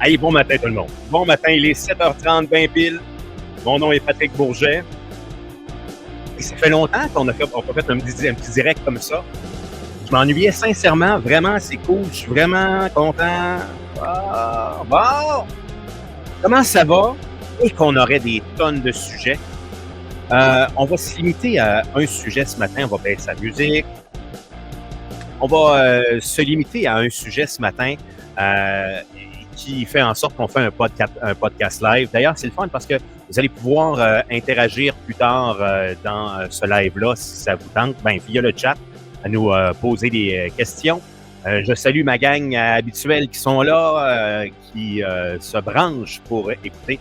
Hey, bon matin tout le monde. Bon matin, il est 7h30, bien pile. Mon nom est Patrick Bourget. Et ça fait longtemps qu'on n'a pas fait un petit direct comme ça. Je m'ennuyais sincèrement. Vraiment, c'est cool. Je suis vraiment content. Ah, bon! Comment ça va? Et qu'on aurait des tonnes de sujets. On va se limiter à un sujet ce matin. On va baisser sa musique. On va se limiter à un sujet ce matin qui fait en sorte qu'on fait un podcast live. D'ailleurs, c'est le fun parce que vous allez pouvoir interagir plus tard dans ce live-là, si ça vous tente, via le chat, à nous poser des questions. Je salue ma gang habituelle qui sont là, qui se branchent pour écouter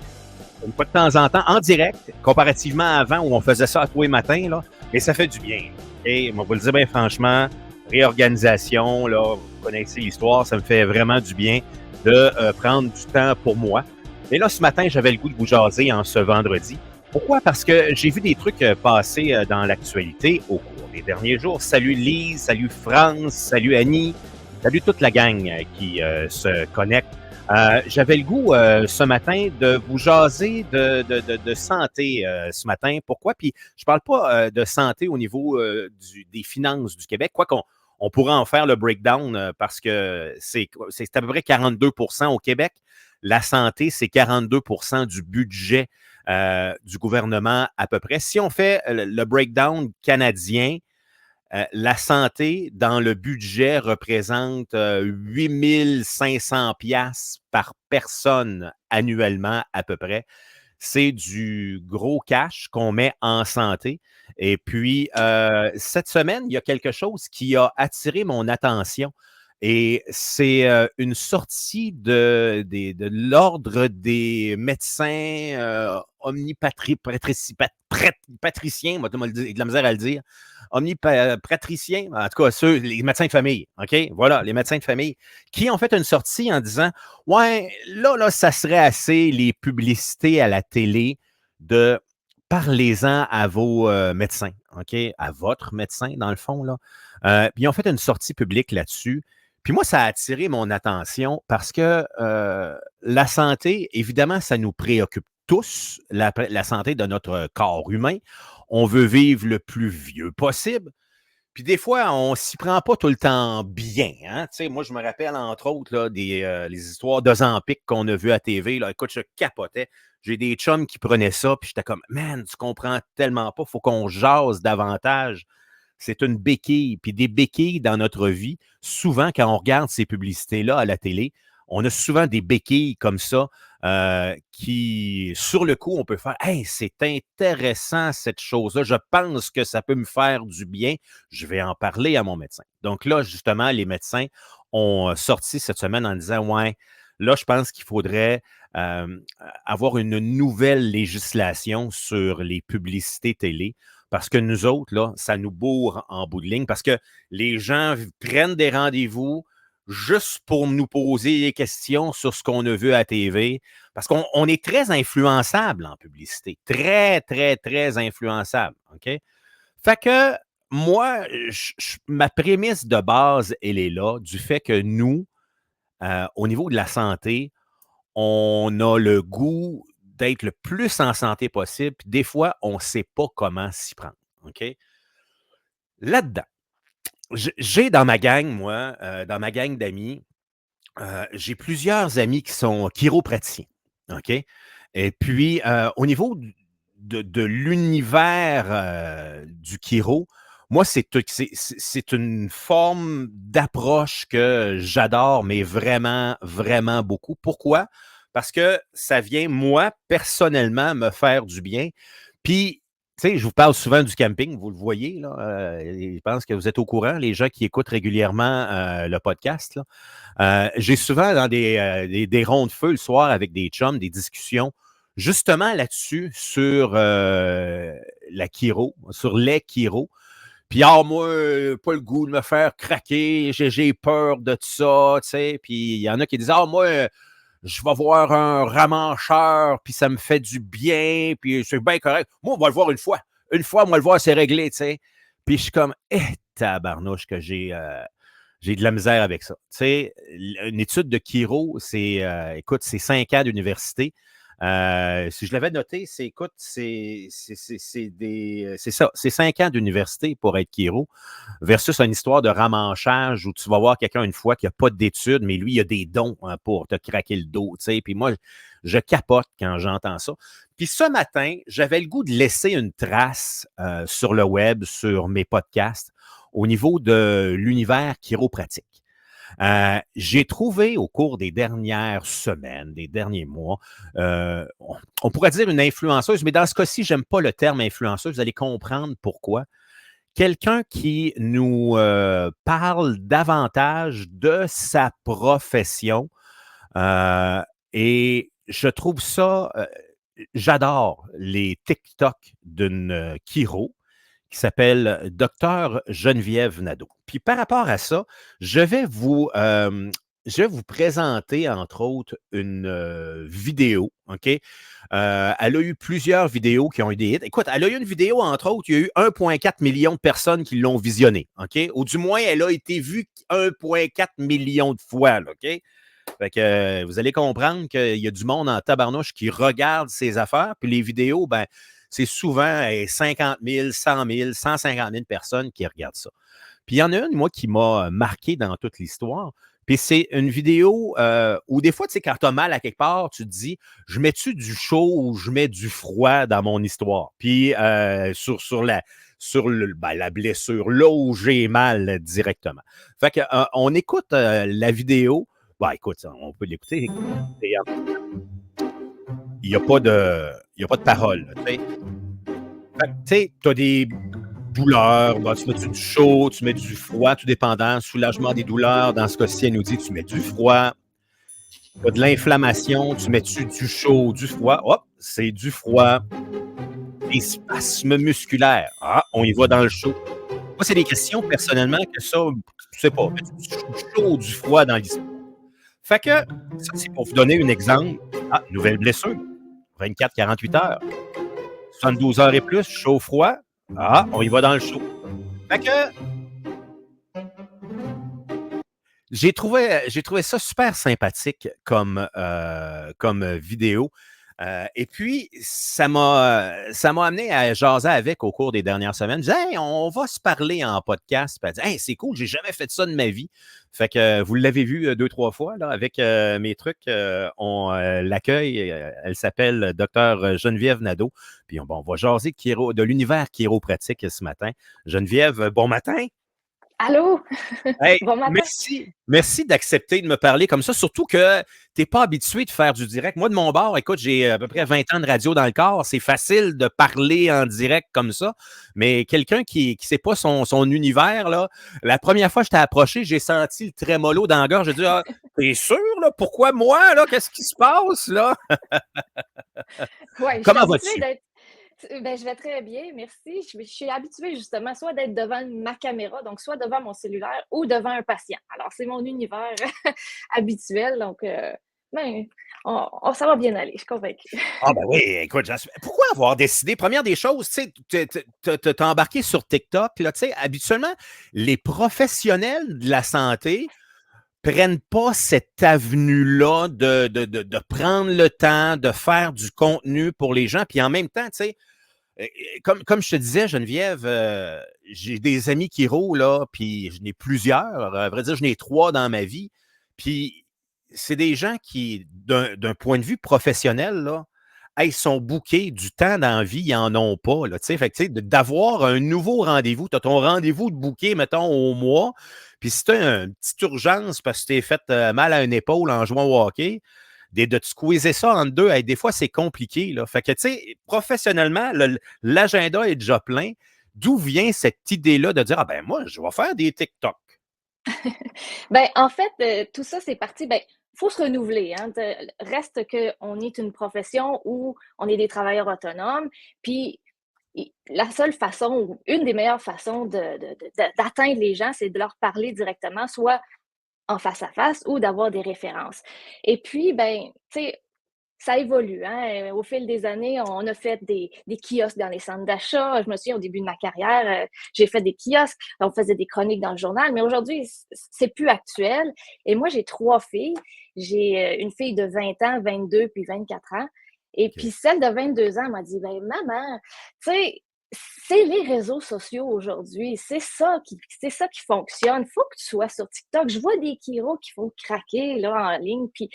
une fois de temps en temps, en direct, comparativement à avant où on faisait ça à tous les matins, là, et ça fait du bien. Et on va le dire bien franchement, réorganisation, là, vous connaissez l'histoire, ça me fait vraiment du bien de prendre du temps pour moi. Mais là, ce matin, j'avais le goût de vous jaser en ce vendredi. Pourquoi? Parce que j'ai vu des trucs passer dans l'actualité au cours des derniers jours. Salut Lise, salut France, salut Annie, salut toute la gang qui se connecte. J'avais le goût ce matin de vous jaser de santé ce matin. Pourquoi? Puis je parle pas de santé au niveau des finances du Québec, quoi qu'on on pourrait en faire le breakdown parce que c'est à peu près 42% au Québec. La santé, c'est 42% du budget du gouvernement à peu près. Si on fait le breakdown canadien, la santé, dans le budget, représente 8 500 $ par personne annuellement à peu près. C'est du gros cash qu'on met en santé. Et puis, cette semaine, il y a quelque chose qui a attiré mon attention. Et c'est une sortie de l'ordre des médecins patriciens, moi, j'ai de la misère à le dire, omnipatriciens, en tout cas, les médecins de famille, OK? Voilà, les médecins de famille, qui ont fait une sortie en disant, ouais, là, ça serait assez, les publicités à la télé, de parlez-en à vos médecins, OK? À votre médecin, dans le fond, là. Puis ils ont fait une sortie publique là-dessus. Puis moi, ça a attiré mon attention parce que la santé, évidemment, ça nous préoccupe tous, la santé de notre corps humain. On veut vivre le plus vieux possible. Puis des fois, on ne s'y prend pas tout le temps bien. Hein? Tu sais, moi, je me rappelle, entre autres, là, les histoires d'Ozempic qu'on a vues à TV. Là. Écoute, je capotais. J'ai des chums qui prenaient ça, puis j'étais comme, man, tu comprends tellement pas, il faut qu'on jase davantage. C'est une béquille. Puis des béquilles dans notre vie, souvent, quand on regarde ces publicités-là à la télé, on a souvent des béquilles comme ça qui, sur le coup, on peut faire « Hey, c'est intéressant cette chose-là. Je pense que ça peut me faire du bien. Je vais en parler à mon médecin. » Donc là, justement, les médecins ont sorti cette semaine en disant « Ouais, là, je pense qu'il faudrait avoir une nouvelle législation sur les publicités télé. » Parce que nous autres, là, ça nous bourre en bout de ligne. Parce que les gens prennent des rendez-vous juste pour nous poser des questions sur ce qu'on a vu à la TV. Parce qu'on est très influençable en publicité. Très, très, très influençable. OK? Fait que moi, ma prémisse de base, elle est là, du fait que nous, au niveau de la santé, on a le goût d'être le plus en santé possible. Puis des fois, on ne sait pas comment s'y prendre. OK? Là-dedans, j'ai dans ma gang, moi, dans ma gang d'amis, j'ai plusieurs amis qui sont chiropraticiens. OK? Et puis, au niveau de l'univers du chiro, moi, c'est une forme d'approche que j'adore, mais vraiment, vraiment beaucoup. Pourquoi? Parce que ça vient, moi, personnellement, me faire du bien. Puis, tu sais, je vous parle souvent du camping, vous le voyez, là. Je pense que vous êtes au courant, les gens qui écoutent régulièrement le podcast, là. J'ai souvent dans des ronds de feu le soir avec des chums, des discussions justement là-dessus, sur la chiro, sur les chiros. Puis, moi, pas le goût de me faire craquer, j'ai peur de ça, tu sais. Puis, il y en a qui disent, moi, je vais voir un ramancheur, puis ça me fait du bien, puis c'est bien correct. Moi, on va le voir une fois. Une fois, moi, le voir, c'est réglé, tu sais. Puis, je suis comme, tabarnouche que j'ai J'ai de la misère avec ça. Tu sais, une étude de chiro, écoute, c'est 5 ans d'université. Si je l'avais noté, écoute, c'est ça, c'est 5 ans d'université pour être chiro versus une histoire de ramanchage où tu vas voir quelqu'un une fois qui n'a pas d'études, mais lui, il a des dons hein, pour te craquer le dos. Tu sais. Puis moi, je capote quand j'entends ça. Puis ce matin, j'avais le goût de laisser une trace sur le web, sur mes podcasts, au niveau de l'univers chiropratique. J'ai trouvé au cours des dernières semaines, des derniers mois, on pourrait dire une influenceuse, mais dans ce cas-ci, j'aime pas le terme influenceuse. Vous allez comprendre pourquoi. Quelqu'un qui nous parle davantage de sa profession et je trouve ça, j'adore les TikTok d'une chiro qui s'appelle Docteur Geneviève Nadeau. Puis par rapport à ça, je vais vous présenter, entre autres, une vidéo, OK? Elle a eu plusieurs vidéos qui ont eu des hits. Écoute, elle a eu une vidéo, entre autres, il y a eu 1,4 million de personnes qui l'ont visionnée, OK? Ou du moins, elle a été vue 1,4 million de fois, là, OK? Fait que vous allez comprendre qu'il y a du monde en tabarnouche qui regarde ces affaires, puis les vidéos, ben, c'est souvent 50 000, 100 000, 150 000 personnes qui regardent ça. Puis il y en a une, moi, qui m'a marqué dans toute l'histoire. Puis c'est une vidéo où des fois, tu sais, quand tu as mal à quelque part, tu te dis, je mets-tu du chaud ou je mets du froid dans mon histoire? Puis la blessure, là où j'ai mal directement. Fait que, on écoute la vidéo. Bah, écoute, on peut l'écouter. Il n'y a pas de, il y a pas de parole. Tu sais, fait que, tu sais, tu as des douleurs, ben, tu mets du chaud, tu mets du froid, tout dépendant. Soulagement des douleurs, dans ce cas-ci, elle nous dit tu mets du froid. Tu as de l'inflammation, tu mets-tu du chaud, du froid. Hop, c'est du froid. Des spasmes musculaires. Ah, on y va dans le chaud. Moi, c'est des questions, personnellement, que ça, je sais pas. Du chaud ou du froid dans l'histoire. Fait que, ça, c'est pour vous donner un exemple. Ah, nouvelle blessure. 24-48 heures. 72 heures et plus, chaud-froid. Ah, on y va dans le chaud. Fait que j'ai trouvé ça super sympathique comme vidéo. Et puis, ça m'a amené à jaser avec au cours des dernières semaines. Je disais, hey, on va se parler en podcast. Puis elle dit, hey, c'est cool, j'ai jamais fait ça de ma vie. Fait que vous l'avez vu 2, 3 fois là, avec mes trucs. On l'accueille. Elle s'appelle Docteur Geneviève Nadeau. Puis on va jaser de l'univers chiropratique ce matin. Geneviève, bon matin. Allô? Hey, Bon matin. merci d'accepter de me parler comme ça, surtout que tu n'es pas habitué de faire du direct. Moi, de mon bord, écoute, j'ai à peu près 20 ans de radio dans le corps. C'est facile de parler en direct comme ça, mais quelqu'un qui ne sait pas son univers, là, la première fois que je t'ai approché, j'ai senti le trémolo dans la gorge. J'ai dit, ah, t'es sûr, là? Pourquoi moi, là? Qu'est-ce qui se passe, là? Ouais, je suis Comment habituée vas-tu? d'être. Ben, je vais très bien, merci. Je suis habituée justement soit d'être devant ma caméra, donc soit devant mon cellulaire ou devant un patient. Alors, c'est mon univers habituel, donc ben, ça va bien aller, je suis convaincue. Ah ben oui, écoute, pourquoi avoir décidé? Première des choses, tu sais, t'as embarqué sur TikTok, là, tu sais, habituellement, les professionnels de la santé prennent pas cette avenue-là de prendre le temps de faire du contenu pour les gens, puis en même temps, tu sais, comme je te disais, Geneviève, j'ai des amis qui roulent, là, puis je n'ai plusieurs, à vrai dire, je n'ai 3 dans ma vie, puis c'est des gens qui, d'un point de vue professionnel, là, hey, ils sont bookés du temps dans la vie, ils n'en ont pas. Là, fait que, d'avoir un nouveau rendez-vous, tu as ton rendez-vous de booké, mettons, au mois, puis si tu as une petite urgence parce que tu t'es fait mal à une épaule en jouant au hockey, de te squeezer ça en deux, hey, des fois, c'est compliqué. Là. Fait que, tu sais, professionnellement, l'agenda est déjà plein. D'où vient cette idée-là de dire, ah ben moi, je vais faire des TikTok? Ben, en fait, tout ça, c'est parti. Ben, il faut se renouveler. Hein, reste qu'on est une profession où on est des travailleurs autonomes. Puis, la seule façon, ou une des meilleures façons d'atteindre les gens, c'est de leur parler directement, soit en face à face ou d'avoir des références. Et puis, ben, tu sais, ça évolue. Hein? Au fil des années, on a fait des kiosques dans les centres d'achat. Je me souviens, au début de ma carrière, j'ai fait des kiosques. On faisait des chroniques dans le journal. Mais aujourd'hui, c'est plus actuel. Et moi, j'ai 3 filles. J'ai une fille de 20 ans, 22 puis 24 ans. Et OK. puis celle de 22 ans m'a dit, ben maman, tu sais, c'est les réseaux sociaux aujourd'hui. C'est ça qui fonctionne. Faut que tu sois sur TikTok. Je vois des Kiro qui font craquer là, en ligne. Puis,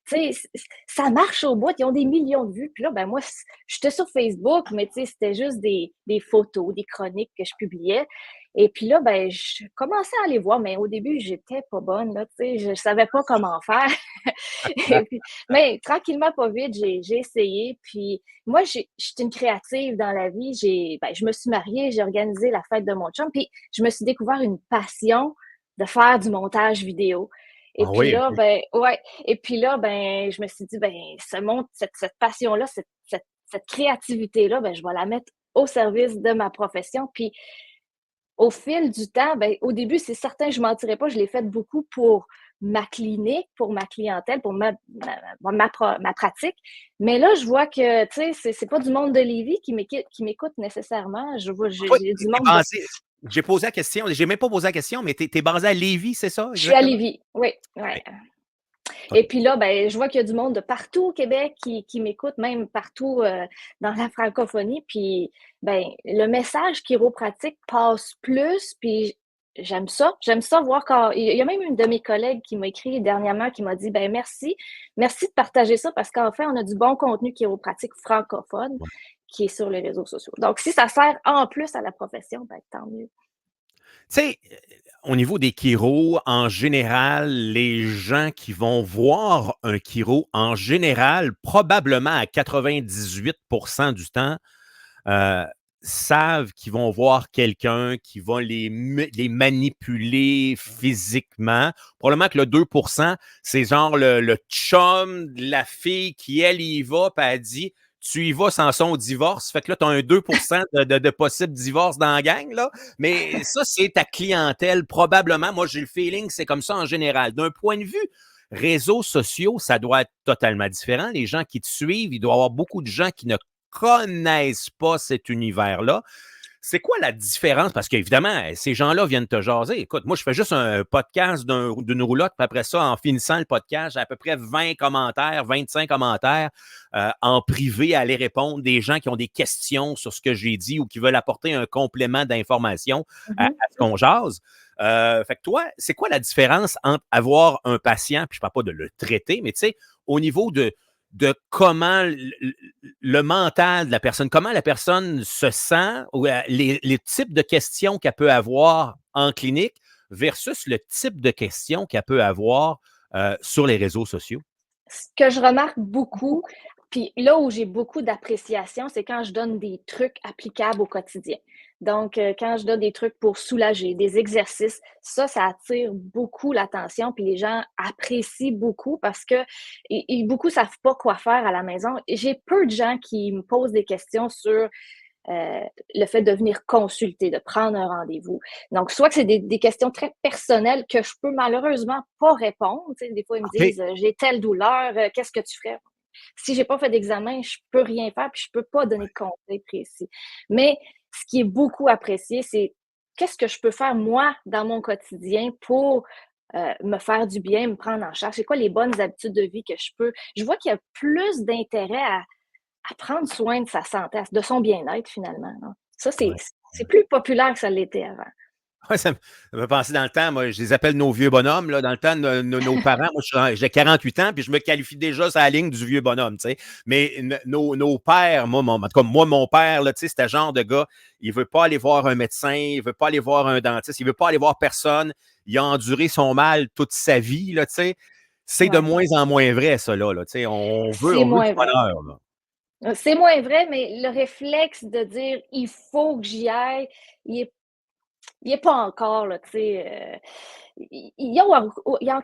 tu sais, ça marche au bout. Ils ont des millions de vues. Puis là, ben moi, j'étais sur Facebook, mais tu sais, c'était juste des photos, des chroniques que je publiais. Et puis là, ben, je commençais à aller voir, mais au début, j'étais pas bonne, là, tu sais, je savais pas comment faire. Et puis, mais tranquillement, pas vite, j'ai essayé. Puis moi, je suis une créative dans la vie. Je me suis mariée, j'ai organisé la fête de mon chum, puis je me suis découvert une passion de faire du montage vidéo. Et Ah puis oui, là, OK. ben, ouais. Et puis là, ben, je me suis dit, ben, cette passion-là, cette créativité-là, ben, je vais la mettre au service de ma profession. Puis au fil du temps, ben, au début, c'est certain, je ne mentirais pas, je l'ai fait beaucoup pour ma clinique, pour ma clientèle, pour ma pratique. Mais là, je vois que, tu sais, c'est pas du monde de Lévis qui m'écoute nécessairement. Je vois, Toi, j'ai tu du es monde de. basé j'ai posé la question, j'ai même pas posé la question, mais tu es basé à Lévis, c'est ça, Je suis à exactement? Lévis, oui, ouais. OK. Et OK. puis là, ben, je vois qu'il y a du monde de partout au Québec qui m'écoute, même partout dans la francophonie. Puis, ben, le message chiropratique passe plus. Puis, j'aime ça. J'aime ça voir quand. Il y a même une de mes collègues qui m'a écrit dernièrement qui m'a dit, ben, merci de partager ça parce qu'en fait, on a du bon contenu chiropratique francophone Ouais. qui est sur les réseaux sociaux. Donc, si ça sert en plus à la profession, ben, tant mieux. Tu sais, au niveau des chiros, en général, les gens qui vont voir un chiro, en général, probablement à 98 du temps, euh, savent qu'ils vont voir quelqu'un qui va les manipuler physiquement. Probablement que le 2 c'est genre le chum de la fille qui, elle, y va, puis elle dit tu y vas sans son divorce. Fait que là, tu as un 2 de possible divorce dans la gang, là. Mais ça, c'est ta clientèle, probablement. Moi, j'ai le feeling que c'est comme ça en général. D'un point de vue réseaux sociaux, ça doit être totalement différent. Les gens qui te suivent, il doit y avoir beaucoup de gens qui ne connaissent pas cet univers-là. C'est quoi la différence? Parce qu'évidemment, ces gens-là viennent te jaser. Écoute, moi, je fais juste un podcast d'une roulotte, puis après ça, en finissant le podcast, j'ai à peu près 20 commentaires, 25 commentaires en privé à aller répondre, des gens qui ont des questions sur ce que j'ai dit ou qui veulent apporter un complément d'information Mhm. à ce qu'on jase. Fait que toi, c'est quoi la différence entre avoir un patient, puis je ne parle pas de le traiter, mais tu sais, au niveau de comment le mental de la personne, comment la personne se sent, ou les types de questions qu'elle peut avoir en clinique versus le type de questions qu'elle peut avoir sur les réseaux sociaux. Ce que je remarque beaucoup, puis là où j'ai beaucoup d'appréciation, c'est quand je donne des trucs applicables au quotidien. Donc, quand je donne des trucs pour soulager, des exercices, ça attire beaucoup l'attention, puis les gens apprécient beaucoup parce que beaucoup ne savent pas quoi faire à la maison. J'ai peu de gens qui me posent des questions sur le fait de venir consulter, de prendre un rendez-vous. Donc, soit que c'est des questions très personnelles que je peux malheureusement pas répondre. Tu sais, des fois, ils me OK. disent j'ai telle douleur, qu'est-ce que tu ferais? Si j'ai pas fait d'examen, je peux rien faire, puis je peux pas donner de conseils précis. Mais ce qui est beaucoup apprécié, c'est qu'est-ce que je peux faire moi dans mon quotidien pour me faire du bien, me prendre en charge? C'est quoi les bonnes habitudes de vie que je peux? Je vois qu'il y a plus d'intérêt à prendre soin de sa santé, de son bien-être finalement. Hein. Ça, Ouais. c'est plus populaire que ça l'était avant. Ouais, ça me fait penser dans le temps, moi, je les appelle nos vieux bonhommes, là, dans le temps de nos parents. Moi, j'ai 48 ans, puis je me qualifie déjà sur la ligne du vieux bonhomme, tu sais. Mais nos pères, en tout cas, moi, mon père, là, tu sais, c'était le genre de gars, il veut pas aller voir un médecin, il veut pas aller voir un dentiste, il veut pas aller voir personne. Il a enduré son mal toute sa vie, là, tu sais. C'est de Ouais. moins en moins vrai, ça, là, tu sais. C'est On veut du moins vrai. bonheur, là. C'est moins vrai, mais le réflexe de dire il faut que j'y aille, il est pas encore, là, tu sais. Il y a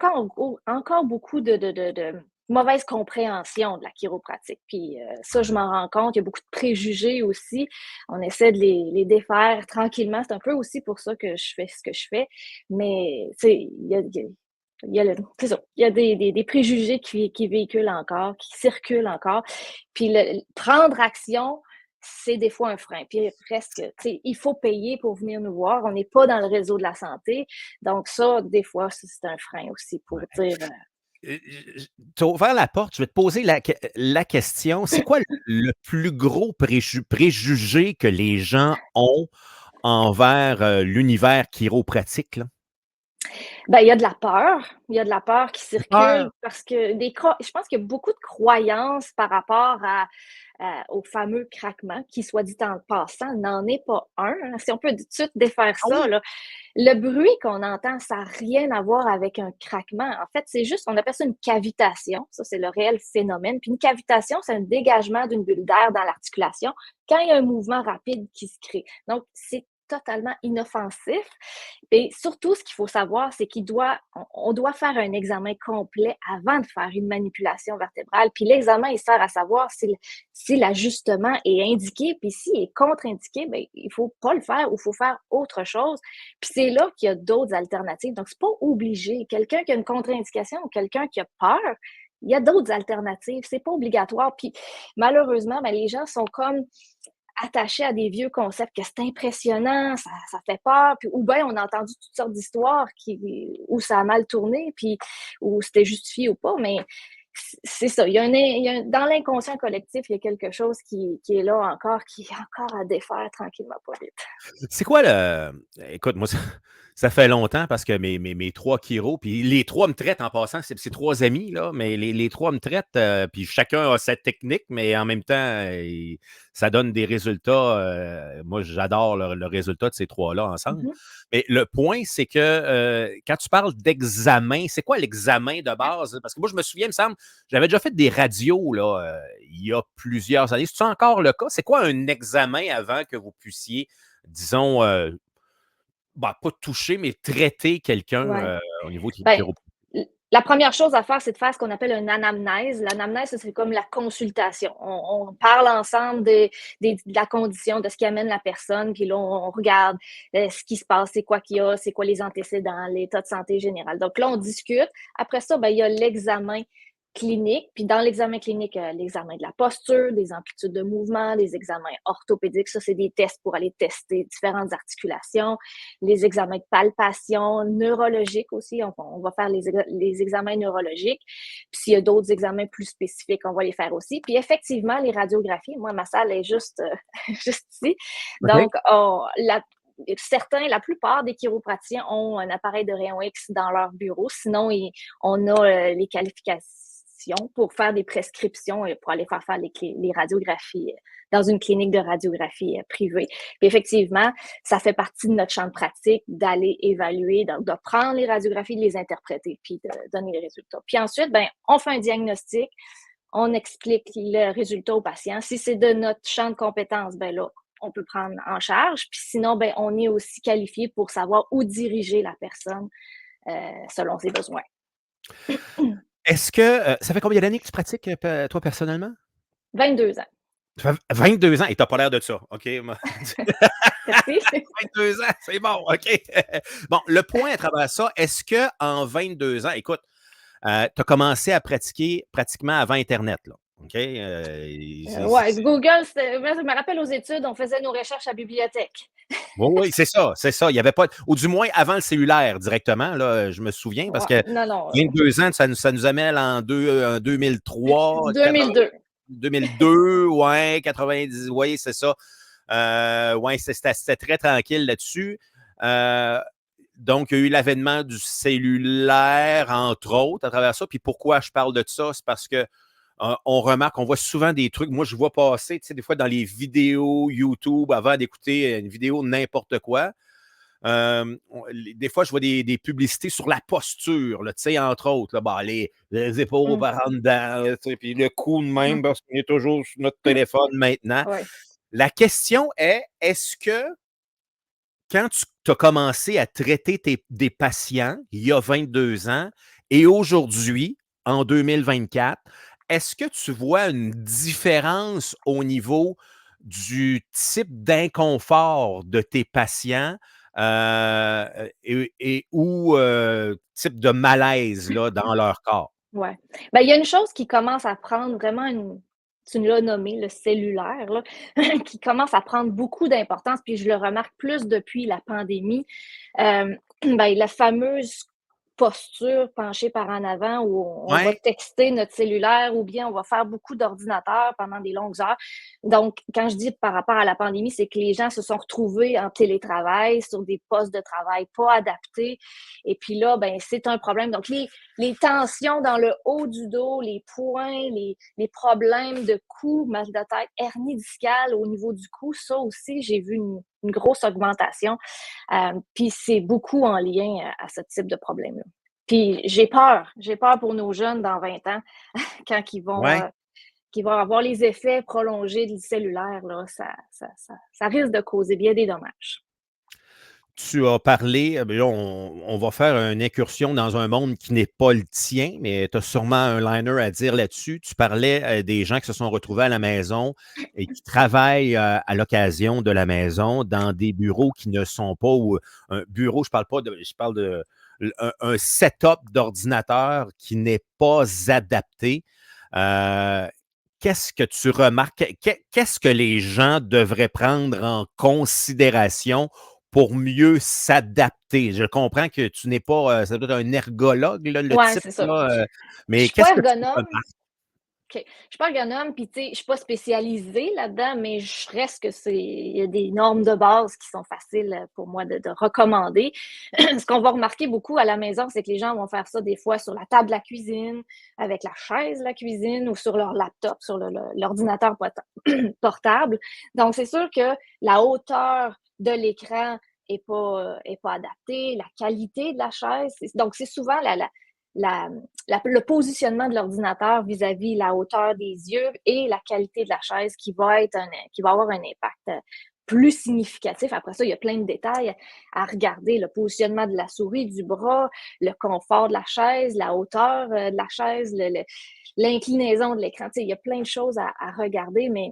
encore beaucoup de mauvaise compréhension de la chiropratique. Puis ça, je m'en rends compte. Il y a beaucoup de préjugés aussi. On essaie de les défaire tranquillement. C'est un peu aussi pour ça que je fais ce que je fais. Mais, tu sais, C'est ça, il y a des préjugés qui véhiculent encore, qui circulent encore. Puis prendre action, c'est des fois un frein. Puis presque, il faut payer pour venir nous voir. On n'est pas dans le réseau de la santé. Donc ça, des fois, c'est un frein aussi pour dire. Tu as ouvert la porte, je vais te poser la question. C'est quoi le plus gros préjugé que les gens ont envers l'univers chiropratique, là? Ben, il y a de la peur. Il y a de la peur qui circule Peur. parce que je pense qu'il y a beaucoup de croyances par rapport au fameux craquement, qui, soit dit en passant, n'en est pas un. Si on peut tout de suite défaire Ah ça, oui? là. Le bruit qu'on entend, ça n'a rien à voir avec un craquement. En fait, c'est juste, on appelle ça une cavitation. Ça, c'est le réel phénomène. Puis une cavitation, c'est un dégagement d'une bulle d'air dans l'articulation quand il y a un mouvement rapide qui se crée. Donc, c'est totalement inoffensif. Et surtout, ce qu'il faut savoir, c'est on doit faire un examen complet avant de faire une manipulation vertébrale. Puis l'examen, il sert à savoir si l'ajustement est indiqué, puis s'il est contre-indiqué, ben, il ne faut pas le faire ou il faut faire autre chose. Puis c'est là qu'il y a d'autres alternatives. Donc, c'est pas obligé. Quelqu'un qui a une contre-indication ou quelqu'un qui a peur, il y a d'autres alternatives. C'est pas obligatoire. Puis malheureusement, ben, les gens sont comme attachés à des vieux concepts que c'est impressionnant, ça fait peur, puis ou bien on a entendu toutes sortes d'histoires où ça a mal tourné, puis où c'était justifié ou pas, mais c'est ça. Dans l'inconscient collectif, il y a quelque chose qui est là encore, qui est encore à défaire tranquillement, pas vite. C'est quoi Écoute, moi, ça fait longtemps parce que mes trois chiros, puis les trois me traitent en passant, c'est trois amis, là, mais les trois me traitent, puis chacun a sa technique, mais en même temps, ça donne des résultats. Moi, j'adore le résultat de ces trois-là ensemble. Mhm. Mais le point, c'est que quand tu parles d'examen, c'est quoi l'examen de base? Parce que moi, je me souviens, il me semble, j'avais déjà fait des radios là, il y a plusieurs années. C'est encore le cas? C'est quoi un examen avant que vous puissiez, disons, pas toucher, mais traiter quelqu'un Ouais. au niveau Ben, chiropratique? la première chose à faire, c'est de faire ce qu'on appelle une anamnèse. L'anamnèse, c'est comme la consultation. On parle ensemble de la condition, de ce qui amène la personne, puis là, on regarde ce qui se passe, c'est quoi qu'il y a, c'est quoi les antécédents, l'état de santé général. Donc là, on discute. Après ça, ben, il y a l'examen clinique. Puis dans l'examen clinique, l'examen de la posture, des amplitudes de mouvement, des examens orthopédiques. Ça, c'est des tests pour aller tester différentes articulations. Les examens de palpation, neurologiques aussi. On va faire les examens neurologiques. Puis s'il y a d'autres examens plus spécifiques, on va les faire aussi. Puis effectivement, les radiographies, moi, ma salle est juste, juste ici. OK. Donc, la plupart des chiropraticiens ont un appareil de rayon X dans leur bureau. Sinon, on a les qualifications pour faire des prescriptions et pour aller faire les radiographies dans une clinique de radiographie privée. Puis effectivement, ça fait partie de notre champ de pratique d'aller évaluer, de prendre les radiographies, de les interpréter, puis de donner les résultats. Puis ensuite, ben, on fait un diagnostic, on explique le résultat au patient. Si c'est de notre champ de compétences, ben là, on peut prendre en charge. Puis sinon, ben, on est aussi qualifié pour savoir où diriger la personne selon ses besoins. Est-ce que ça fait combien d'années que tu pratiques, toi, personnellement? 22 ans. Ça fait 22 ans et tu n'as pas l'air de ça, OK? Merci. 22 ans, c'est bon, OK. Bon, le point à travers ça, est-ce qu'en 22 ans, écoute, tu as commencé à pratiquer pratiquement avant Internet, là, OK? Ouais, Google, je me rappelle aux études, on faisait nos recherches à la bibliothèque. Oui, oui, c'est ça, c'est ça. Il y avait pas, ou du moins avant le cellulaire directement, là, je me souviens, parce Ouais, que non, non. 22 ans, ça nous amène en 2003, 2002. 2002, ouais, 90, oui, c'est ça. Ouais, c'était très tranquille là-dessus. Donc, il y a eu l'avènement du cellulaire, entre autres, à travers ça. Puis pourquoi je parle de ça? C'est parce que on remarque, on voit souvent des trucs. Moi, je vois passer, tu sais, des fois dans les vidéos YouTube, avant d'écouter une vidéo de n'importe quoi. Des fois, je vois des publicités sur la posture, tu sais, entre autres. Là, bah, les épaules Mm, par en dedans, puis le cou de même, mm, parce qu'on est toujours sur notre téléphone maintenant. ouais. La question est-ce que quand tu as commencé à traiter des patients il y a 22 ans et aujourd'hui, en 2024, est-ce que tu vois une différence au niveau du type d'inconfort de tes patients ou type de malaise là, dans leur corps. Ouais. Ben, il y a une chose qui commence à prendre vraiment tu l'as nommé, le cellulaire, là, qui commence à prendre beaucoup d'importance, puis je le remarque plus depuis la pandémie. Ben, la fameuse posture penchée par en avant où on va Ouais, texter notre cellulaire ou bien on va faire beaucoup d'ordinateur pendant des longues heures. Donc, quand je dis par rapport à la pandémie, c'est que les gens se sont retrouvés en télétravail sur des postes de travail pas adaptés. Et puis là, ben, c'est un problème. Donc, les tensions dans le haut du dos, les points, les problèmes de cou, mal de tête, hernie discale au niveau du cou, ça aussi, j'ai vu une grosse augmentation. Puis c'est beaucoup en lien à ce type de problème-là. Puis j'ai peur pour nos jeunes dans 20 ans, quand ouais. qu'ils vont avoir les effets prolongés du cellulaire, là, ça risque de causer bien des dommages. Tu as parlé, ben là, on va faire une incursion dans un monde qui n'est pas le tien, mais tu as sûrement un liner à dire là-dessus. Tu parlais des gens qui se sont retrouvés à la maison et qui travaillent à l'occasion de la maison dans des bureaux qui ne sont pas, ou un bureau, je parle pas de, je parle de un setup d'ordinateur qui n'est pas adapté. Euh, Qu'est-ce que tu remarques? Qu'est-ce que les gens devraient prendre en considération pour mieux s'adapter? Je comprends que tu n'es pas, ça doit être un ergologue, là, le Ouais, type, c'est ça. là, Je mais suis pas qu'est-ce que tu ergonome. remarques? OK. Je suis pas ergonome, puis tu sais, je suis pas spécialisée là-dedans, mais je reste que il y a des normes de base qui sont faciles pour moi de recommander. Ce qu'on va remarquer beaucoup à la maison, c'est que les gens vont faire ça des fois sur la table de la cuisine, avec la chaise de la cuisine ou sur leur laptop, sur l'ordinateur portable. Donc, c'est sûr que la hauteur de l'écran est pas adaptée, la qualité de la chaise. Donc, c'est souvent la, le positionnement de l'ordinateur vis-à-vis la hauteur des yeux et la qualité de la chaise qui va avoir un impact plus significatif. Après ça, il y a plein de détails à regarder. Le positionnement de la souris, du bras, le confort de la chaise, la hauteur de la chaise, l'inclinaison de l'écran. Tu sais, il y a plein de choses à regarder, mais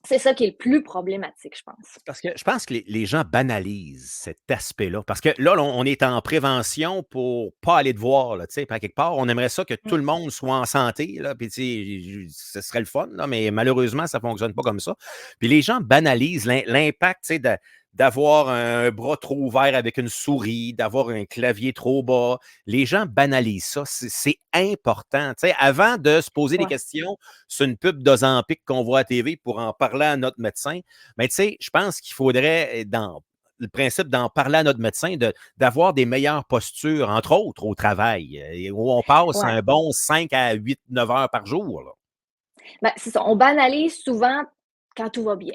c'est ça qui est le plus problématique, je pense. Parce que je pense que les gens banalisent cet aspect-là. Parce que là, on est en prévention pour pas aller te voir, là, tu sais. Puis à quelque part, on aimerait ça que tout Mm. le monde soit en santé, là, puis tu sais, ce serait le fun, là, mais malheureusement, ça fonctionne pas comme ça. Puis les gens banalisent l'impact, tu sais, d'avoir un bras trop ouvert avec une souris, d'avoir un clavier trop bas. Les gens banalisent ça. C'est important. Tu sais, avant de se poser des Ouais. questions sur une pub d'Ozempic qu'on voit à TV pour en parler à notre médecin, mais tu sais, je pense qu'il faudrait, dans le principe d'en parler à notre médecin, d'avoir des meilleures postures, entre autres au travail, où on passe Ouais. un bon 5 à 8, 9 heures par jour, là. Ben, c'est ça, on banalise souvent quand tout va bien.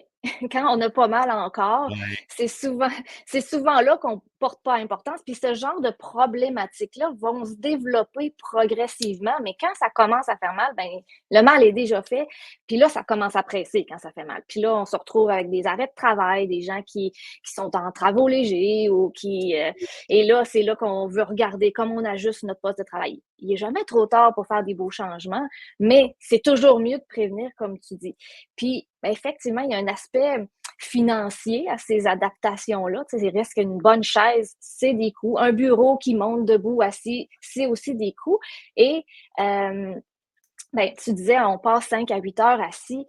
Quand on a pas mal encore, Ouais. c'est souvent c'est souvent là qu'on porte pas importance. Puis ce genre de problématiques-là vont se développer progressivement, mais quand ça commence à faire mal, ben, le mal est déjà fait. Puis là, ça commence à presser quand ça fait mal. Puis là, on se retrouve avec des arrêts de travail, des gens qui sont en travaux légers ou et là, c'est là qu'on veut regarder comment on ajuste notre poste de travail. Il est jamais trop tard pour faire des beaux changements, mais c'est toujours mieux de prévenir, comme tu dis. Puis, ben, effectivement, il y a un aspect financier à ces adaptations-là. Tu sais, il reste qu'une bonne chaise, c'est des coûts. Un bureau qui monte debout, assis, c'est aussi des coûts. Et ben, tu disais, on passe 5 à 8 heures assis.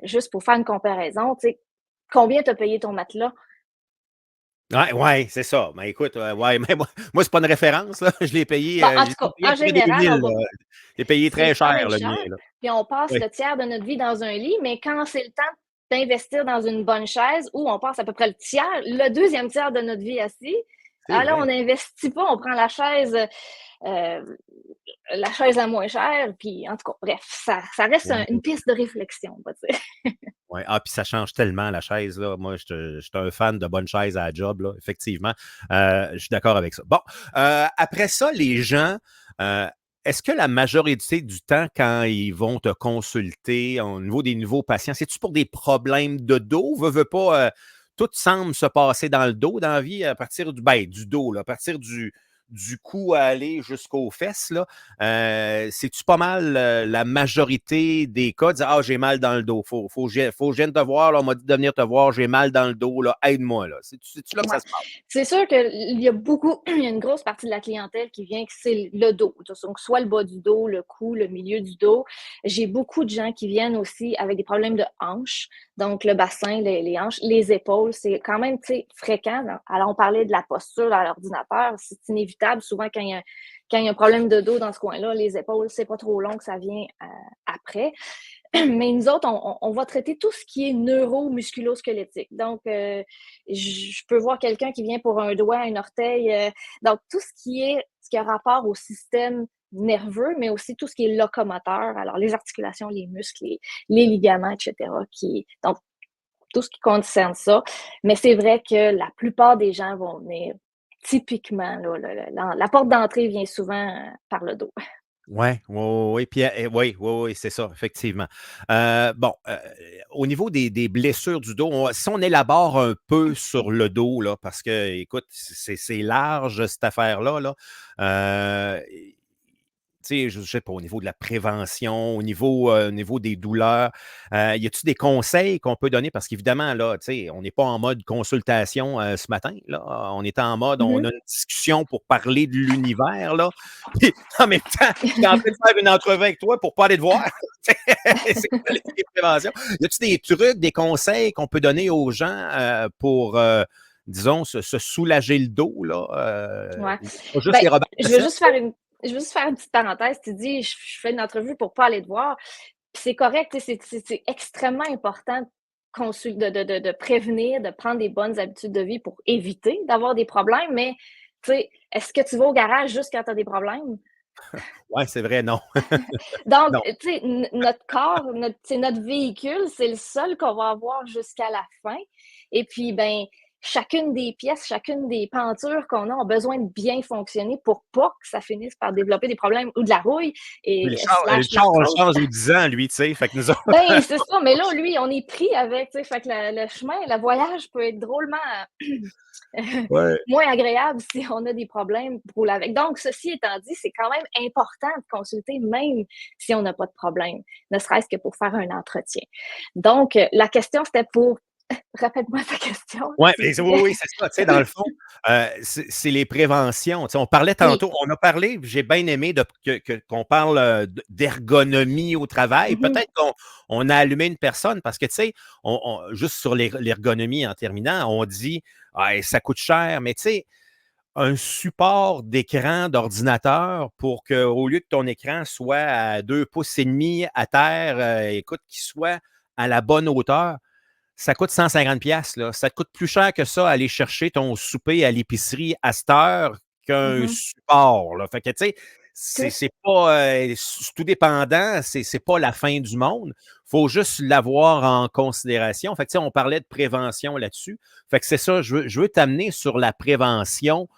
Juste pour faire une comparaison, tu sais, combien tu as payé ton matelas? Ouais, ouais, c'est ça. Mais écoute, ouais, mais moi c'est pas une référence, là. Bon, en Je tout l'ai cas, payé en près des général, 1000, on va là. Je l'ai payé c'est très quand cher, même le cher, mien, là. puis on passe Oui, le tiers de notre vie dans un lit, mais quand c'est le temps d'investir dans une bonne chaise où on passe à peu près le deuxième tiers de notre vie assis, c'est alors on vrai. n'investit pas, on prend euh, la chaise la moins chère, puis en tout cas, bref, ça reste une Ouais. piste de réflexion, on va dire. Ouais. Ah, puis ça change tellement la chaise, là. Moi, je suis un fan de bonnes chaises à la job, là, effectivement. Je suis d'accord avec ça. Bon, après ça, les gens, euh, est-ce que la majorité du temps, quand ils vont te consulter au niveau des nouveaux patients, c'est-tu pour des problèmes de dos? Veux pas, tout semble se passer dans le dos dans la vie à partir du dos, là, à partir du cou à aller jusqu'aux fesses, là, c'est-tu pas mal la majorité des cas de dire ah, j'ai mal dans le dos, faut que je vienne te voir, là, on m'a dit de venir te voir, j'ai mal dans le dos, là, aide-moi. Là. C'est-tu là que Ouais. ça se passe? C'est sûr qu'il y a beaucoup, il y a une grosse partie de la clientèle qui vient que c'est le dos. Donc, soit le bas du dos, le cou, le milieu du dos. J'ai beaucoup de gens qui viennent aussi avec des problèmes de hanches. Donc, le bassin, les hanches, les épaules, c'est quand même fréquent. Alors, on parlait de la posture à l'ordinateur. C'est inévitable. Souvent, quand il y a un problème de dos dans ce coin-là, les épaules, c'est pas trop long que ça vient après. Mais nous autres, on va traiter tout ce qui est neuro-musculo-squelettique. Donc, je peux voir quelqu'un qui vient pour un doigt, un orteil. Donc, tout ce qui a rapport au système nerveux, mais aussi tout ce qui est locomoteur. Alors, les articulations, les muscles, les ligaments, etc. Donc, tout ce qui concerne ça. Mais c'est vrai que la plupart des gens vont venir typiquement, là, la porte d'entrée vient souvent par le dos. Oui, oui, oui, puis oui, oui, oui, c'est ça, effectivement. Bon, au niveau des blessures du dos, si on élabore un peu sur le dos, là, parce que, écoute, c'est large, cette affaire-là, là, tu sais, je sais pas, au niveau de la prévention, au niveau des douleurs, y a-t-il des conseils qu'on peut donner? Parce qu'évidemment, là, tu sais, on n'est pas en mode consultation ce matin, là. On est en mode, on a Mhm. une discussion pour parler de l'univers, là. Puis, en même temps, je suis en train de faire une entrevue avec toi pour pas aller te voir. C'est quoi les préventions? Y a-t-il des trucs, des conseils qu'on peut donner aux gens pour, disons, se soulager le dos, là? Ouais. Pas juste Ben, les Robert je veux Essel, juste faire une je veux juste faire une petite parenthèse. Tu dis: «Je fais une entrevue pour pas aller te voir». Puis c'est correct, tu sais, c'est extrêmement important de prévenir, de prendre des bonnes habitudes de vie pour éviter d'avoir des problèmes, mais tu sais, est-ce que tu vas au garage juste quand tu as des problèmes? ouais, c'est vrai, non. Donc, Non. tu sais, notre corps, c'est notre véhicule, c'est le seul qu'on va avoir jusqu'à la fin. Et puis, ben, chacune des pièces, chacune des pentures qu'on a besoin de bien fonctionner pour pas que ça finisse par développer des problèmes ou de la rouille Puis et le slash char, on le l'arthrose. change aux 10 ans, lui, tu sais. Fait que nous autres, Ben, c'est ça, mais là, lui, on est pris avec, tu sais, fait que le chemin, le voyage peut être drôlement ouais. moins agréable si on a des problèmes pour rouler avec. Donc, ceci étant dit, c'est quand même important de consulter même si on n'a pas de problème, ne serait-ce que pour faire un entretien. Donc, la question, c'était pour répète-moi ta question, Ouais, s'il mais te oui, plaît. oui, c'est ça. Tu sais, dans le fond, c'est les préventions. Tu sais, on parlait Oui. tantôt, on a parlé, j'ai bien aimé qu'on parle d'ergonomie au travail. Mmh. Peut-être qu'on a allumé une personne parce que, tu sais, juste sur l'ergonomie en terminant, on dit, ah, ça coûte cher, mais tu sais, un support d'écran d'ordinateur pour qu'au lieu que ton écran soit à 2,5 pouces à terre, écoute, qu'il soit à la bonne hauteur, ça coûte 150 pièces là. Ça te coûte plus cher que ça aller chercher ton souper à l'épicerie à cette heure qu'un Mmh. support, là. Fait que, tu sais, Tout c'est pas, tout dépendant, c'est pas la fin du monde. Faut juste l'avoir en considération. Fait que, tu sais, on parlait de prévention là-dessus. Fait que c'est ça, je veux t'amener sur la prévention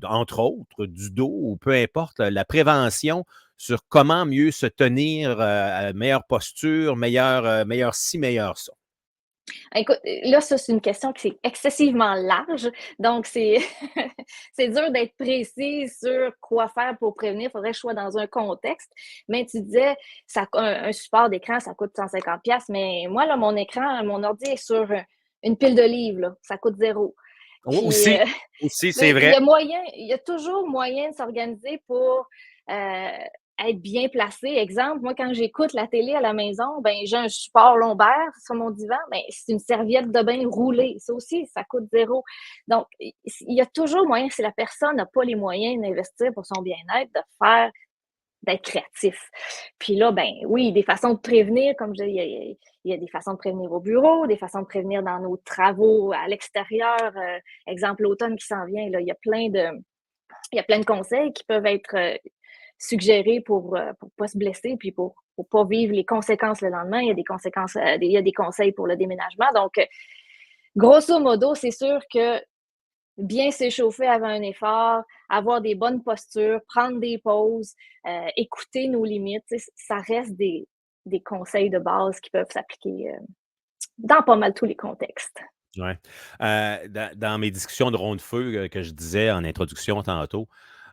entre autres, du dos ou peu importe, la prévention sur comment mieux se tenir, à meilleure posture, meilleur ci, meilleur ça. Écoute, là, ça, c'est une question qui est excessivement large. Donc, c'est c'est dur d'être précis sur quoi faire pour prévenir. Il faudrait que je sois dans un contexte. Mais tu disais, un support d'écran, ça coûte 150 mais moi, là, mon écran, mon ordi est sur une pile de livres, là. Ça coûte zéro. Puis, Aussi, aussi, c'est il vrai. il y a toujours moyen de s'organiser pour être bien placé. Exemple, moi, quand j'écoute la télé à la maison, ben, j'ai un support lombaire sur mon divan, ben, c'est une serviette de bain roulée. Ça aussi, ça coûte zéro. Donc, il y a toujours moyen, si la personne n'a pas les moyens d'investir pour son bien-être, d'être créatif. Puis là, ben oui, des façons de prévenir, comme je dis, il y a des façons de prévenir au bureau, des façons de prévenir dans nos travaux à l'extérieur. Exemple, l'automne qui s'en vient, là, il y a plein de conseils qui peuvent être suggérés pour pas se blesser, puis pour pas vivre les conséquences le lendemain. Il y a des conséquences, il y a des conseils pour le déménagement. Donc, grosso modo, c'est sûr que bien s'échauffer avant un effort, avoir des bonnes postures, prendre des pauses, écouter nos limites, ça reste des conseils de base qui peuvent s'appliquer dans pas mal tous les contextes. Ouais. Dans mes discussions de rond de feu que je disais en introduction tantôt,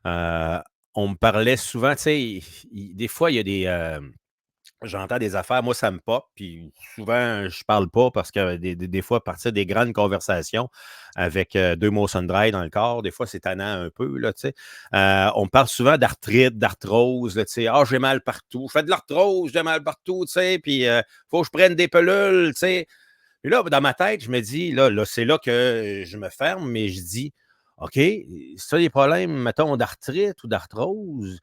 heu, on me parlait souvent, tu sais, des fois, il y a j'entends des affaires, moi, ça me pop, puis souvent, je parle pas parce que des fois, partir des grandes conversations avec 2 mots sun-dry dans le corps, des fois, c'est tannant un peu, là, tu sais. On me parle souvent d'arthrite, d'arthrose, là, tu sais. «Ah, j'ai mal partout. Je fais de l'arthrose, j'ai mal partout», tu sais, puis «Faut que je prenne des pilules», tu sais. Et là, dans ma tête, je me dis, là, c'est là que je me ferme, mais je dis, OK, si tu as des problèmes, mettons, d'arthrite ou d'arthrose,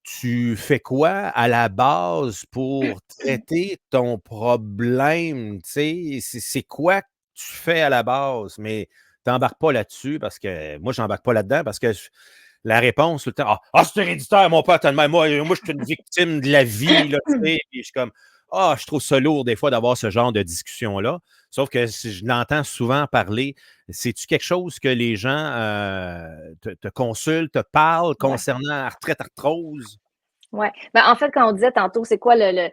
tu fais quoi à la base pour traiter ton problème? Tu sais, c'est quoi que tu fais à la base? Mais tu n'embarques pas là-dessus parce que moi, je n'embarque pas là-dedans parce que la réponse tout le temps, c'est héréditaire, mon père, tellement. Moi, je suis une victime de la vie, là, tu sais. Puis je suis comme, je trouve ça lourd des fois d'avoir ce genre de discussion-là. Sauf que si je l'entends souvent parler, c'est-tu quelque chose que les gens te consultent, te parlent Ouais. concernant arthrite, arthrose? Ouais. Ben, en fait, quand on disait tantôt, c'est quoi la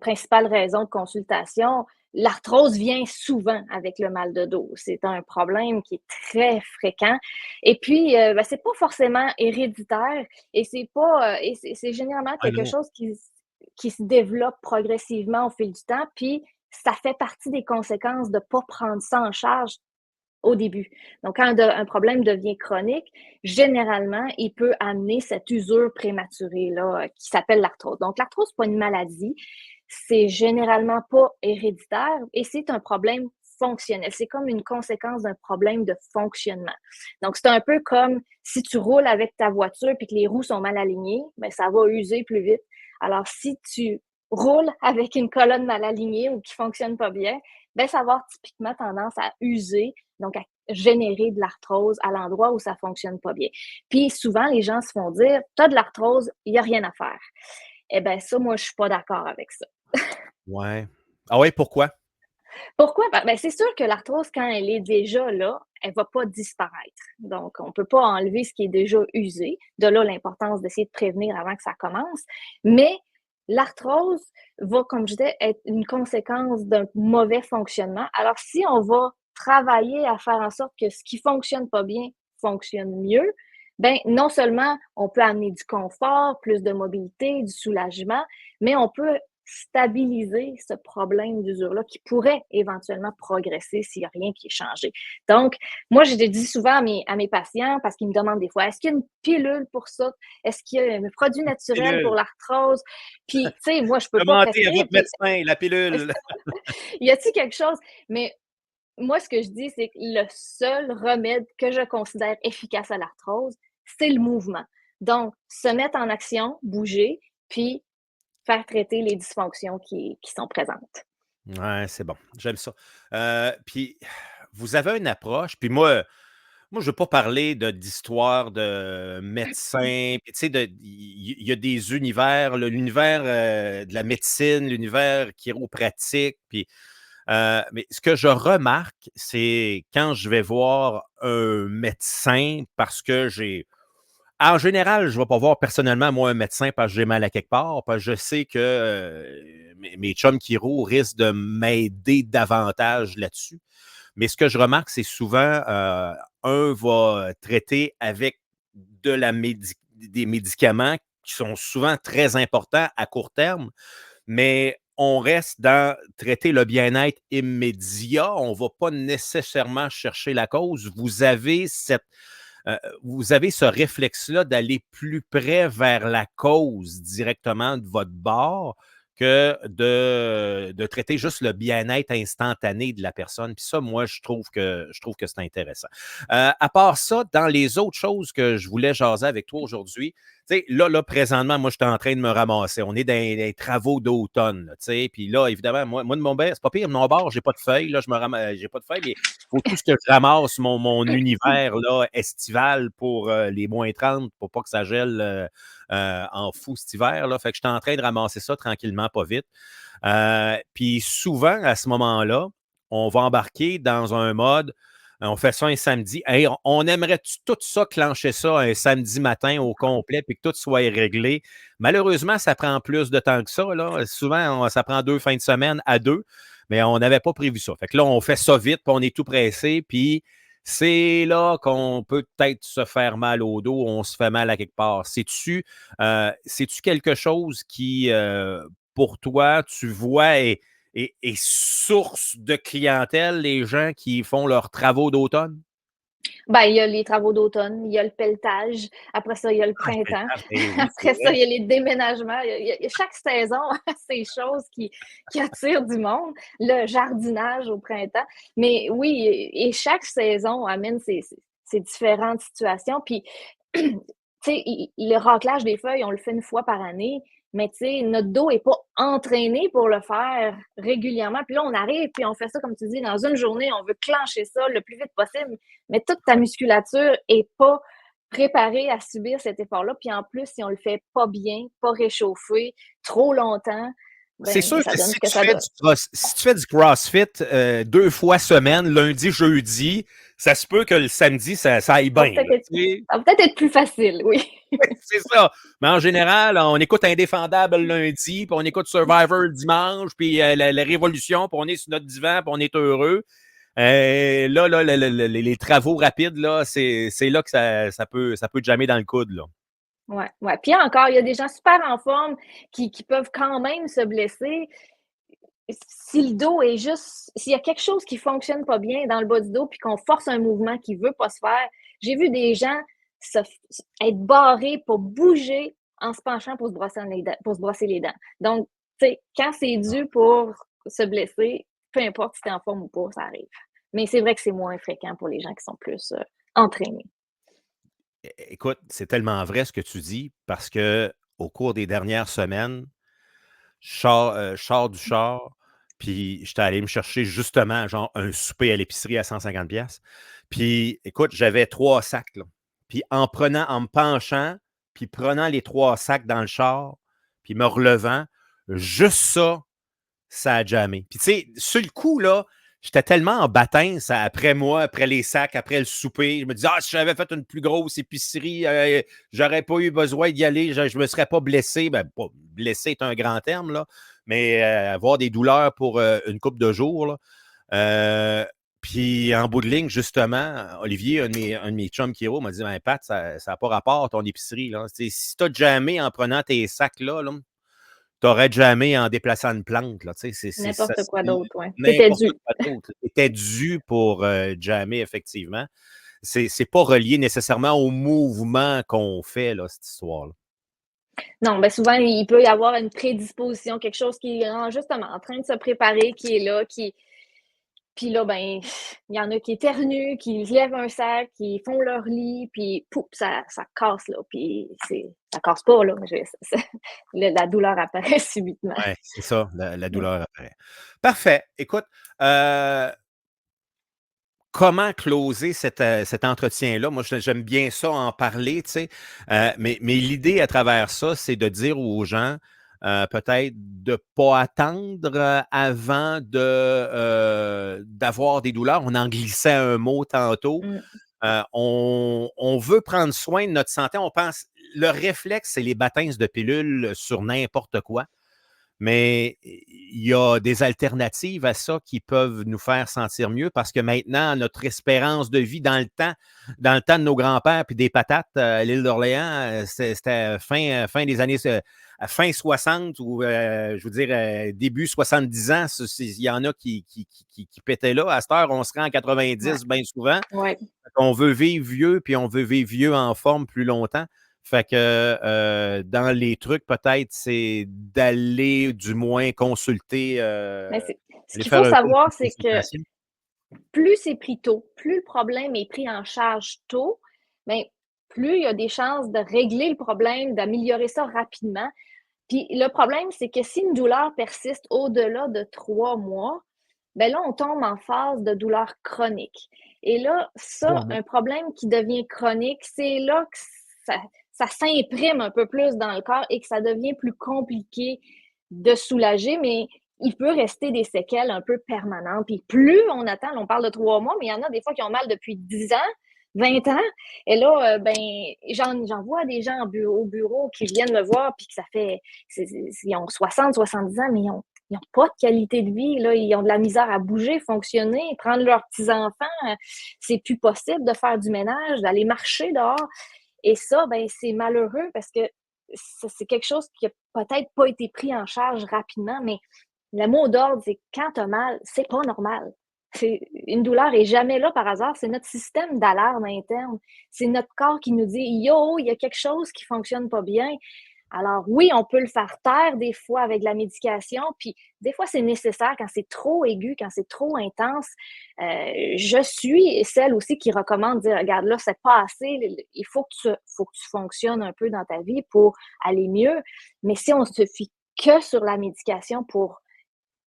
principale raison de consultation? L'arthrose vient souvent avec le mal de dos. C'est un problème qui est très fréquent. Et puis, ben, c'est pas forcément héréditaire et c'est pas, et c'est généralement Ah quelque non. chose qui se développe progressivement au fil du temps. Puis, ça fait partie des conséquences de pas prendre ça en charge au début. Donc, quand un problème devient chronique, généralement, il peut amener cette usure prématurée-là qui s'appelle l'arthrose. Donc, l'arthrose, c'est pas une maladie, c'est généralement pas héréditaire et c'est un problème fonctionnel. C'est comme une conséquence d'un problème de fonctionnement. Donc, c'est un peu comme si tu roules avec ta voiture et que les roues sont mal alignées, ben, ça va user plus vite. Alors, si tu roules avec une colonne mal alignée ou qui fonctionne pas bien, ben, ça va avoir typiquement tendance à user, donc à générer de l'arthrose à l'endroit où ça fonctionne pas bien. Puis souvent, les gens se font dire, tu as de l'arthrose, il n'y a rien à faire. Eh bien, ça, moi, je suis pas d'accord avec ça. Ouais. Ah ouais, pourquoi? Pourquoi? Ben, c'est sûr que l'arthrose, quand elle est déjà là, elle va pas disparaître. Donc, on peut pas enlever ce qui est déjà usé. De là, l'importance d'essayer de prévenir avant que ça commence. Mais l'arthrose va, comme je disais, être une conséquence d'un mauvais fonctionnement. Alors, si on va travailler à faire en sorte que ce qui fonctionne pas bien fonctionne mieux, ben non seulement on peut amener du confort, plus de mobilité, du soulagement, mais on peut stabiliser ce problème d'usure-là qui pourrait éventuellement progresser s'il n'y a rien qui est changé. Donc, moi, je le dis souvent à mes patients parce qu'ils me demandent des fois, est-ce qu'il y a une pilule pour ça? Est-ce qu'il y a un produit naturel Pilule. pour l'arthrose? Puis, tu sais, moi, je peux pas Demandez à prescrire. votre Puis, médecin, la pilule. y a-t-il quelque chose? Mais moi, ce que je dis, c'est que le seul remède que je considère efficace à l'arthrose, c'est le mouvement. Donc, se mettre en action, bouger, puis faire traiter les dysfonctions qui sont présentes. Ouais, c'est bon. J'aime ça. Puis, vous avez une approche, puis moi, je veux pas parler d'histoire de médecin, puis tu sais, il y a des univers, là, l'univers de la médecine, l'univers chiropratique, puis mais ce que je remarque, c'est quand je vais voir un médecin parce que en général, je ne vais pas voir personnellement, moi, un médecin parce que j'ai mal à quelque part, parce que je sais que mes chums chiro risquent de m'aider davantage là-dessus. Mais ce que je remarque, c'est souvent, un va traiter avec des médicaments qui sont souvent très importants à court terme, mais on reste dans traiter le bien-être immédiat. On ne va pas nécessairement chercher la cause. Vous avez ce réflexe-là d'aller plus près vers la cause directement de votre bord que de traiter juste le bien-être instantané de la personne. Puis ça, moi, je trouve que c'est intéressant. À part ça, dans les autres choses que je voulais jaser avec toi aujourd'hui, tu sais, là, présentement, moi, je suis en train de me ramasser. On est dans les travaux d'automne, tu sais. Puis là, évidemment, moi de mon bord, c'est pas pire, de mon bord, j'ai pas de feuilles, là, je me ramasse, j'ai pas de feuilles, mais il faut tout ce que je ramasse, mon univers, là, estival pour les moins 30 pour pas que ça gèle en fou cet hiver, là. Fait que je suis en train de ramasser ça tranquillement, pas vite. Puis souvent, à ce moment-là, on va embarquer dans un mode, on fait ça un samedi. Hey, on aimerait tout ça, clencher ça un samedi matin au complet, puis que tout soit réglé. Malheureusement, ça prend plus de temps que ça, là. Souvent, ça prend 2 fins de semaine à deux. mais on n'avait pas prévu ça. Fait que là, on fait ça vite, puis on est tout pressé, puis c'est là qu'on peut peut-être se faire mal au dos, on se fait mal à quelque part. C'est-tu quelque chose qui, pour toi, tu vois est source de clientèle, les gens qui font leurs travaux d'automne? Ben, il y a les travaux d'automne, il y a le pelletage, après ça, il y a le Ah, le printemps, pelletage, ben oui, c'est après ça, vrai. il y a les déménagements. Chaque saison a ses choses qui attirent du monde. Le jardinage au printemps. Mais oui, et chaque saison amène ses différentes situations. Puis, tu sais, le raclage des feuilles, on le fait une fois par année, mais tu sais, notre dos n'est pas entraîné pour le faire régulièrement. Puis là, on arrive, puis on fait ça, comme tu dis, dans une journée, on veut clencher ça le plus vite possible, mais toute ta musculature n'est pas préparée à subir cet effort-là. Puis en plus, si on le fait pas bien, pas réchauffé, trop longtemps, C'est ben sûr ça que donne ce que ça donne. si tu fais du CrossFit 2 fois semaine, lundi, jeudi, ça se peut que le samedi, ça aille Ça va bien, peut-être là, être, tu sais? ça va peut-être être plus facile, oui. C'est ça. Mais en général, on écoute Indéfendable le lundi, puis on écoute Survivor le dimanche, puis la Révolution, puis on est sur notre divan, puis on est heureux. Là, les travaux rapides, là, c'est là que ça peut jammer dans le coude, là. Ouais, ouais. Puis encore, il y a des gens super en forme qui peuvent quand même se blesser. Si le dos est juste, s'il y a quelque chose qui fonctionne pas bien dans le bas du dos, puis qu'on force un mouvement qui veut pas se faire, j'ai vu des gens se, être barrés pour bouger en se penchant pour se brosser les dents, pour se brosser les dents. Donc, tu sais, quand c'est dû pour se blesser, peu importe si tu es en forme ou pas, ça arrive. Mais c'est vrai que c'est moins fréquent pour les gens qui sont plus entraînés. Écoute, c'est tellement vrai ce que tu dis, parce que au cours des dernières semaines, je sors du char, puis j'étais allé me chercher justement, genre, un souper à l'épicerie à 150 pièces. Puis écoute, j'avais 3 sacs, là. Puis en me penchant, puis prenant les 3 sacs dans le char, puis me relevant, juste ça, ça a jammé. Puis tu sais, sur le coup, là, j'étais tellement en baptême, ça, après moi, après les sacs, après le souper. Je me disais, ah, si j'avais fait une plus grosse épicerie, j'aurais pas eu besoin d'y aller, je me serais pas blessé. Ben, pas blessé est un grand terme, là, mais avoir des douleurs pour une couple de jours, là. Puis en bout de ligne, justement, Olivier, un de mes chums qui est haut, m'a dit, ben, Pat, ça n'a pas rapport, ton épicerie, là. Si tu as jamais en prenant tes sacs là, t'aurais jamais en déplaçant une plante, là, tu sais, ça, N'importe quoi d'autre, ouais. C'était n'importe dû. quoi d'autre. C'était dû pour jammer, effectivement. C'est pas relié nécessairement au mouvement qu'on fait, là, cette histoire-là. Non, ben souvent, il peut y avoir une prédisposition, quelque chose qui est justement en train de se préparer, qui est là, qui. Puis là, ben, il y en a qui éternuent, qui lèvent un sac, qui font leur lit, puis pouf, ça casse, là. Puis ça casse pas, là. La douleur apparaît subitement. Ouais, c'est ça, la Mm. douleur apparaît. Parfait. Écoute, euh, comment closer cet entretien-là? Moi, j'aime bien ça en parler, tu sais. Mais l'idée à travers ça, c'est de dire aux gens, peut-être de ne pas attendre avant d'avoir des douleurs. On en glissait un mot tantôt. Mm. On veut prendre soin de notre santé. On pense, le réflexe, c'est les baptêmes de pilules sur n'importe quoi. Mais il y a des alternatives à ça qui peuvent nous faire sentir mieux parce que maintenant, notre espérance de vie dans le temps de nos grands-pères puis des patates à l'île d'Orléans, c'était fin des années fin 60 ou je veux dire début 70 ans. Il y en a qui pétaient là. À cette heure, on se rend à Ouais. 90 bien souvent. Ouais. On veut vivre vieux, puis on veut vivre vieux en forme plus longtemps. Fait que dans les trucs, peut-être, c'est d'aller du moins consulter, Mais ce aller qu'il faire faut un cours de savoir, c'est que consultation. plus c'est pris tôt, plus le problème est pris en charge tôt, ben, plus il y a des chances de régler le problème, d'améliorer ça rapidement. Puis le problème, c'est que si une douleur persiste au-delà de 3 mois, ben là, on tombe en phase de douleur chronique. Et là, ça, Mhm. un problème qui devient chronique, c'est là que ça, ça s'imprime un peu plus dans le corps et que ça devient plus compliqué de soulager, mais il peut rester des séquelles un peu permanentes. Puis plus on attend, là, on parle de 3 mois, mais il y en a des fois qui ont mal depuis 10 ans, 20 ans. Et là, ben, j'en vois des gens au bureau qui viennent me voir, puis que ça fait, ils ont 60, 70 ans, mais ils n'ont pas de qualité de vie, là, ils ont de la misère à bouger, fonctionner, prendre leurs petits-enfants, c'est plus possible de faire du ménage, d'aller marcher dehors. Et ça, ben, c'est malheureux parce que c'est quelque chose qui a peut-être pas été pris en charge rapidement, mais le mot d'ordre, c'est quand tu as mal, c'est pas normal. Une douleur est jamais là par hasard, c'est notre système d'alarme interne. C'est notre corps qui nous dit yo, il y a quelque chose qui fonctionne pas bien. Alors oui, on peut le faire taire des fois avec de la médication, puis des fois c'est nécessaire quand c'est trop aigu, quand c'est trop intense. Je suis celle aussi qui recommande de dire regarde là, c'est pas assez, il faut que tu fonctionnes un peu dans ta vie pour aller mieux. Mais si on se fie que sur la médication pour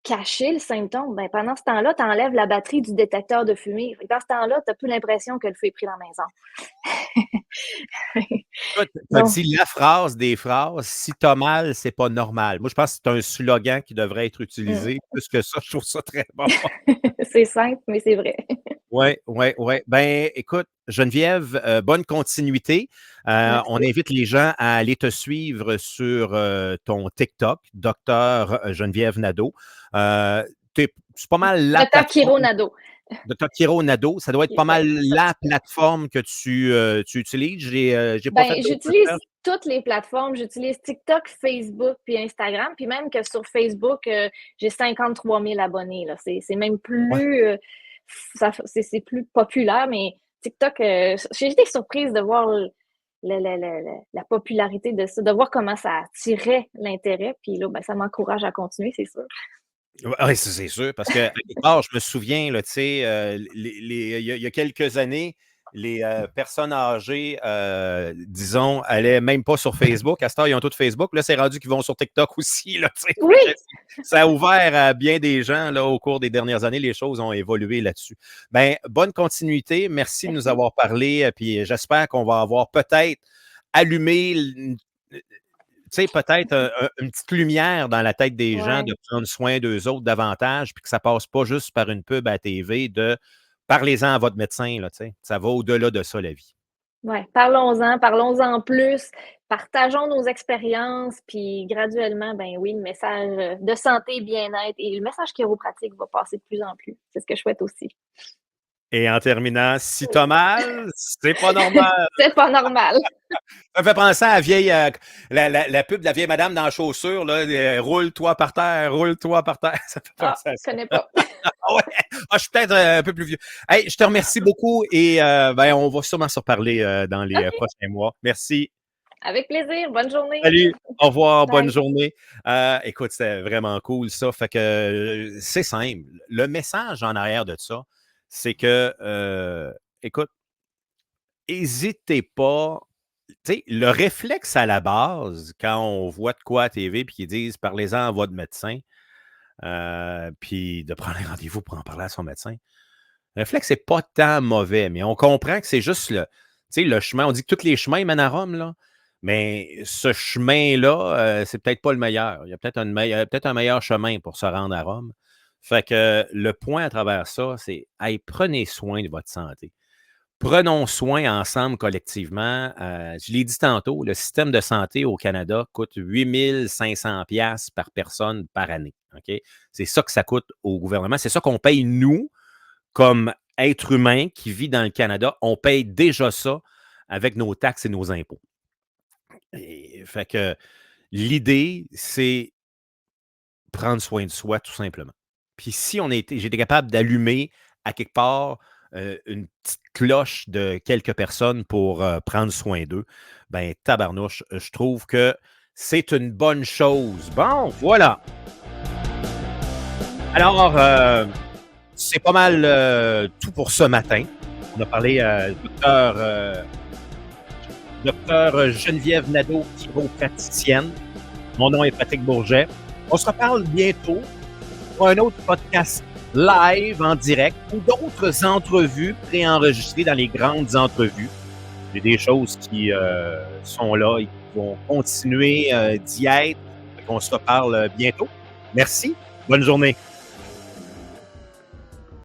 cacher le symptôme, ben pendant ce temps-là, tu enlèves la batterie du détecteur de fumée. Dans ce temps-là, tu n'as plus l'impression que le feu est pris dans la maison. Tu as dit la phrase des phrases, si t'as mal, c'est pas normal. Moi, je pense que c'est un slogan qui devrait être utilisé. Plus que ça, je trouve ça très bon. C'est simple, mais c'est vrai. Oui, oui, oui. Ben, écoute, Geneviève, bonne continuité. On invite les gens à aller te suivre sur ton TikTok, Docteur Geneviève Nadeau. C'est pas mal la Docteur Kiro Nadeau. Docteur Kiro Nadeau, ça doit être pas mal la plateforme que tu utilises. J'ai pas fait j'utilise toutes les plateformes. J'utilise TikTok, Facebook, puis Instagram. Puis même que sur Facebook, j'ai 53 000 abonnés. Là. C'est même plus... c'est plus populaire, mais TikTok, j'ai été surprise de voir la popularité de ça, de voir comment ça attirait l'intérêt. Puis là, ben, ça m'encourage à continuer, c'est sûr. Oui, c'est sûr, parce que je me souviens, là, tu sais, il y a quelques années, les personnes âgées, disons, allaient même pas sur Facebook. À ce temps, ils ont tout Facebook. Là, c'est rendu qu'ils vont sur TikTok aussi. Là, oui! Ça a ouvert à bien des gens là, au cours des dernières années. Les choses ont évolué là-dessus. Ben, bonne continuité. Merci de nous avoir parlé. Puis j'espère qu'on va avoir peut-être allumé tu sais, peut-être une petite lumière dans la tête des gens de prendre soin d'eux autres davantage, puis que ça passe pas juste par une pub à la TV de parlez-en à votre médecin, là, tu sais. Ça va au-delà de ça, la vie. Oui, parlons-en plus, partageons nos expériences, puis graduellement, ben oui, le message de santé, bien-être et le message chiropratique va passer de plus en plus. C'est ce que je souhaite aussi. Et en terminant, si t'as mal, c'est pas normal. C'est pas normal. Ça me fait penser à la vieille, la pub de la vieille madame dans la chaussure, là, roule-toi par terre, roule-toi par terre. Ça fait penser à ça. Je connais pas. Ouais. Je suis peut-être un peu plus vieux. Hey, je te remercie beaucoup et ben, on va sûrement se reparler dans les prochains mois. Merci. Avec plaisir. Bonne journée. Salut. Au revoir. Bye. Bonne journée. Écoute, c'était vraiment cool ça. Fait que c'est simple. Le message en arrière de ça, c'est que, écoute, n'hésitez pas. Tu sais, le réflexe à la base, quand on voit de quoi à TV puis qu'ils disent parlez-en à votre médecin, puis de prendre un rendez-vous pour en parler à son médecin, le réflexe n'est pas tant mauvais, mais on comprend que c'est juste le chemin. On dit que tous les chemins mènent à Rome, là. Mais ce chemin-là, c'est peut-être pas le meilleur. Il y a peut-être un meilleur chemin pour se rendre à Rome. Fait que le point à travers ça, c'est hey, prenez soin de votre santé. Prenons soin ensemble collectivement. Je l'ai dit tantôt, le système de santé au Canada coûte 8 500 $ par personne par année. Okay? C'est ça que ça coûte au gouvernement. C'est ça qu'on paye nous, comme être humain qui vit dans le Canada. On paye déjà ça avec nos taxes et nos impôts. Et, fait que l'idée, c'est prendre soin de soi, tout simplement. Puis si j'étais capable d'allumer à quelque part une petite cloche de quelques personnes pour prendre soin d'eux, ben tabarnouche, je trouve que c'est une bonne chose. Bon, voilà. Alors, c'est pas mal tout pour ce matin. On a parlé à docteur Geneviève Nadeau, chiropraticienne. Mon nom est Patrick Bourget. On se reparle bientôt pour un autre podcast live en direct ou d'autres entrevues préenregistrées dans les grandes entrevues. Il y a des choses qui sont là et qui vont continuer d'y être. On se reparle bientôt. Merci. Bonne journée.